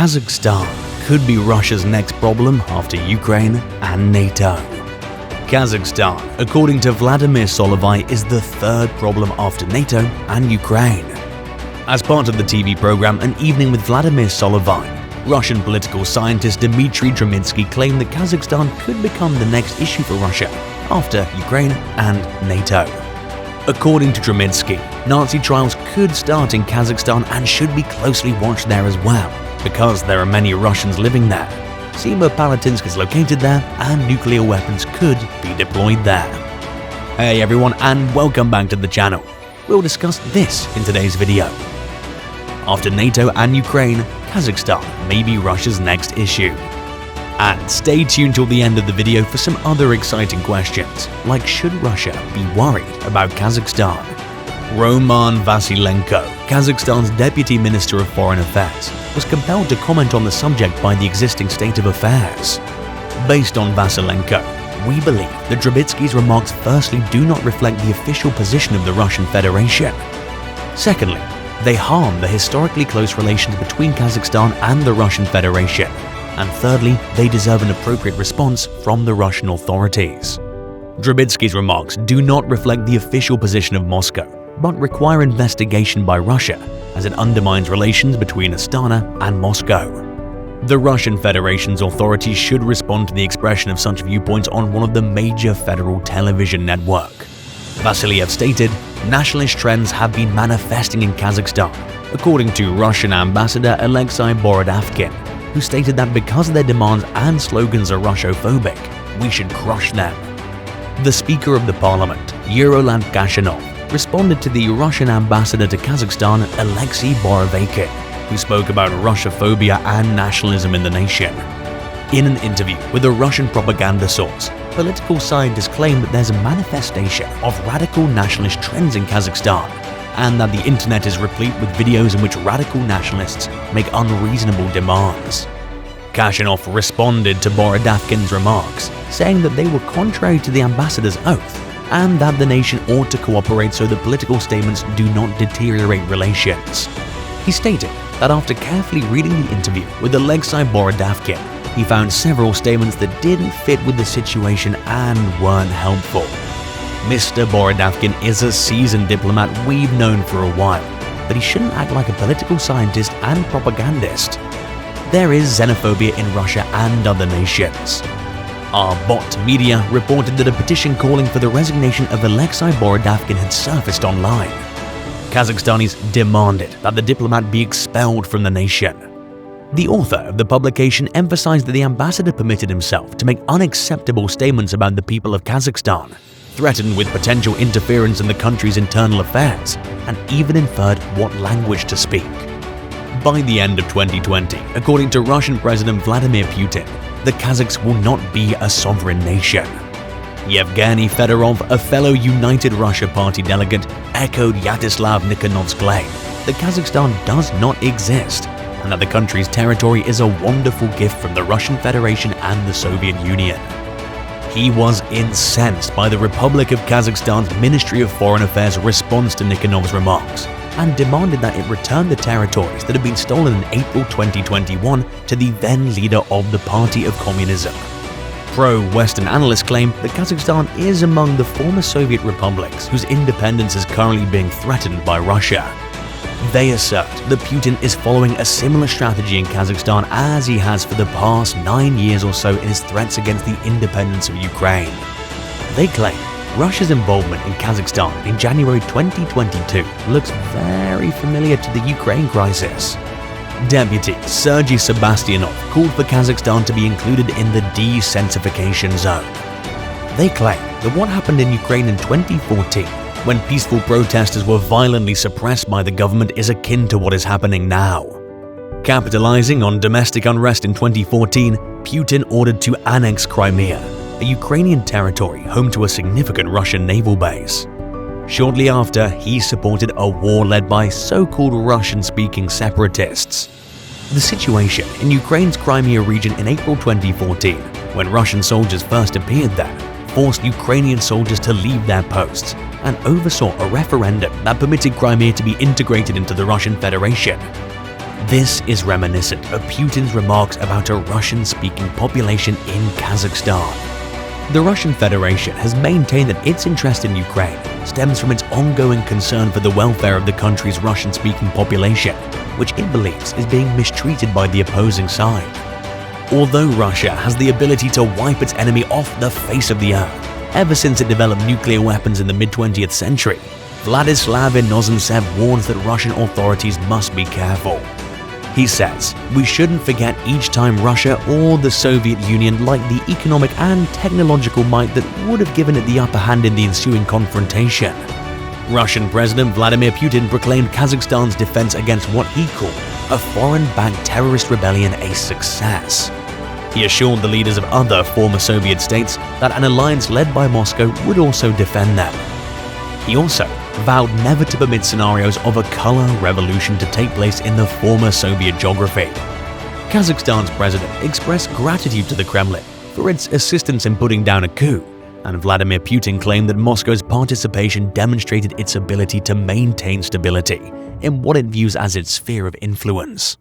Kazakhstan could be Russia's next problem after Ukraine and NATO. Kazakhstan, according to Vladimir Solovey, is the third problem after NATO and Ukraine. As part of the TV program An Evening with Vladimir Solovey, Russian political scientist Dmitry Tremitsky claimed that Kazakhstan could become the next issue for Russia after Ukraine and NATO. According to Tremitsky, Nazi trials could start in Kazakhstan and should be closely watched there as well, because there are many Russians living there. Semipalatinsk is located there, and nuclear weapons could be deployed there. Hey everyone, and welcome back to the channel. We'll discuss this in today's video. After NATO and Ukraine, Kazakhstan may be Russia's next issue. And stay tuned till the end of the video for some other exciting questions, like should Russia be worried about Kazakhstan? Roman Vasilenko, Kazakhstan's Deputy Minister of Foreign Affairs, was compelled to comment on the subject by the existing state of affairs. Based on Vasilenko, we believe that Trubitsky's remarks firstly do not reflect the official position of the Russian Federation. Secondly, they harm the historically close relations between Kazakhstan and the Russian Federation. And thirdly, they deserve an appropriate response from the Russian authorities. Trubitsky's remarks do not reflect the official position of Moscow, but require investigation by Russia, as it undermines relations between Astana and Moscow. The Russian Federation's authorities should respond to the expression of such viewpoints on one of the major federal television networks. Vasilyev stated, "Nationalist trends have been manifesting in Kazakhstan," according to Russian Ambassador Alexei Borodavkin, who stated that because their demands and slogans are Russophobic, we should crush them. The Speaker of the Parliament, Yerolant Kashanov, responded to the Russian ambassador to Kazakhstan, Alexei Borovakin, who spoke about Russophobia and nationalism in the nation. In an interview with a Russian propaganda source, political scientists claim that there's a manifestation of radical nationalist trends in Kazakhstan, and that the internet is replete with videos in which radical nationalists make unreasonable demands. Kashanov responded to Borodavkin's remarks, saying that they were contrary to the ambassador's oath and that the nation ought to cooperate so that political statements do not deteriorate relations. He stated that after carefully reading the interview with Alexei Borodavkin, he found several statements that didn't fit with the situation and weren't helpful. Mr. Borodavkin is a seasoned diplomat we've known for a while, but he shouldn't act like a political scientist and propagandist. There is xenophobia in Russia and other nations. Our bot media reported that a petition calling for the resignation of Alexei Borodavkin had surfaced online. Kazakhstanis demanded that the diplomat be expelled from the nation. The author of the publication emphasized that the ambassador permitted himself to make unacceptable statements about the people of Kazakhstan, threatened with potential interference in the country's internal affairs, and even inferred what language to speak. By the end of 2020, according to Russian President Vladimir Putin, the Kazakhs will not be a sovereign nation. Yevgeny Fedorov, a fellow United Russia Party delegate, echoed Yaroslav Nikhanov's claim that Kazakhstan does not exist and that the country's territory is a wonderful gift from the Russian Federation and the Soviet Union. He was incensed by the Republic of Kazakhstan's Ministry of Foreign Affairs' response to Nikhanov's remarks and demanded that it return the territories that had been stolen in April 2021 to the then leader of the Party of Communism. Pro-Western analysts claim that Kazakhstan is among the former Soviet republics whose independence is currently being threatened by Russia. They assert that Putin is following a similar strategy in Kazakhstan as he has for the past 9 years or so in his threats against the independence of Ukraine. They claim Russia's involvement in Kazakhstan in January 2022 looks very familiar to the Ukraine crisis. Deputy Sergei Sebastianov called for Kazakhstan to be included in the desensification zone. They claim that what happened in Ukraine in 2014, when peaceful protesters were violently suppressed by the government, is akin to what is happening now. Capitalizing on domestic unrest in 2014, Putin ordered to annex Crimea, a Ukrainian territory home to a significant Russian naval base. Shortly after, he supported a war led by so-called Russian-speaking separatists. The situation in Ukraine's Crimea region in April 2014, when Russian soldiers first appeared there, forced Ukrainian soldiers to leave their posts and oversaw a referendum that permitted Crimea to be integrated into the Russian Federation. This is reminiscent of Putin's remarks about a Russian-speaking population in Kazakhstan. The Russian Federation has maintained that its interest in Ukraine stems from its ongoing concern for the welfare of the country's Russian-speaking population, which it believes is being mistreated by the opposing side. Although Russia has the ability to wipe its enemy off the face of the earth ever since it developed nuclear weapons in the mid-20th century, Vladislav Inozemtsev warns that Russian authorities must be careful. He says, "We shouldn't forget each time Russia or the Soviet Union lacked the economic and technological might that would have given it the upper hand in the ensuing confrontation." Russian President Vladimir Putin proclaimed Kazakhstan's defense against what he called a foreign-backed terrorist rebellion a success. He assured the leaders of other former Soviet states that an alliance led by Moscow would also defend them. He also vowed never to permit scenarios of a color revolution to take place in the former Soviet geography. Kazakhstan's president expressed gratitude to the Kremlin for its assistance in putting down a coup, and Vladimir Putin claimed that Moscow's participation demonstrated its ability to maintain stability in what it views as its sphere of influence.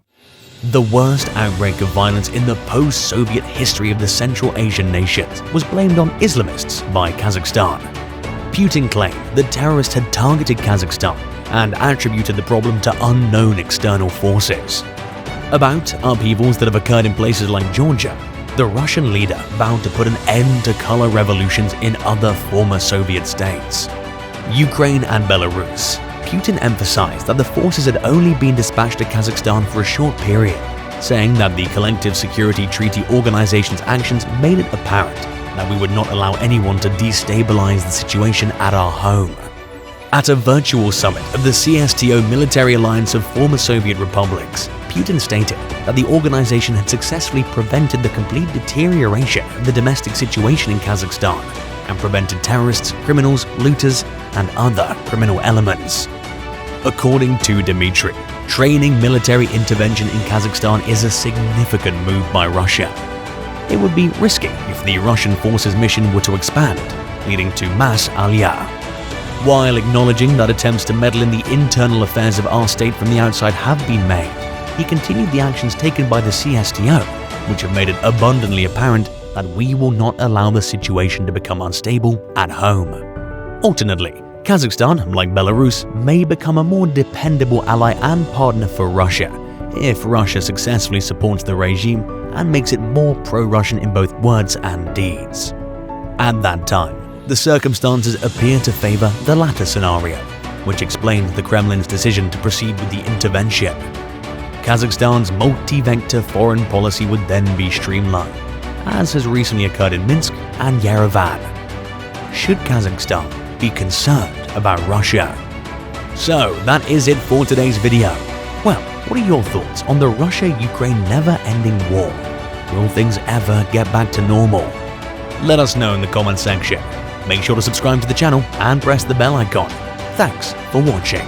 The worst outbreak of violence in the post-Soviet history of the Central Asian nations was blamed on Islamists by Kazakhstan. Putin claimed that terrorists had targeted Kazakhstan and attributed the problem to unknown external forces. About upheavals that have occurred in places like Georgia, the Russian leader vowed to put an end to color revolutions in other former Soviet states. Ukraine and Belarus. Putin emphasized that the forces had only been dispatched to Kazakhstan for a short period, saying that the Collective Security Treaty Organization's actions made it apparent that we would not allow anyone to destabilize the situation at our home. At a virtual summit of the CSTO military alliance of former Soviet republics, Putin stated that the organization had successfully prevented the complete deterioration of the domestic situation in Kazakhstan and prevented terrorists, criminals, looters, and other criminal elements. According to Dmitry, training military intervention in Kazakhstan is a significant move by Russia. It would be risky if the Russian forces' mission were to expand, leading to mass aliyah. While acknowledging that attempts to meddle in the internal affairs of our state from the outside have been made, he continued the actions taken by the CSTO, which have made it abundantly apparent that we will not allow the situation to become unstable at home. Alternately, Kazakhstan, like Belarus, may become a more dependable ally and partner for Russia if Russia successfully supports the regime and makes it more pro-Russian in both words and deeds. At that time, the circumstances appear to favor the latter scenario, which explained the Kremlin's decision to proceed with the intervention. Kazakhstan's multi-vector foreign policy would then be streamlined, as has recently occurred in Minsk and Yerevan. Should Kazakhstan be concerned about Russia? So that is it for today's video. Well, what are your thoughts on the Russia-Ukraine never-ending war? Will things ever get back to normal? Let us know in the comments section. Make sure to subscribe to the channel and press the bell icon. Thanks for watching.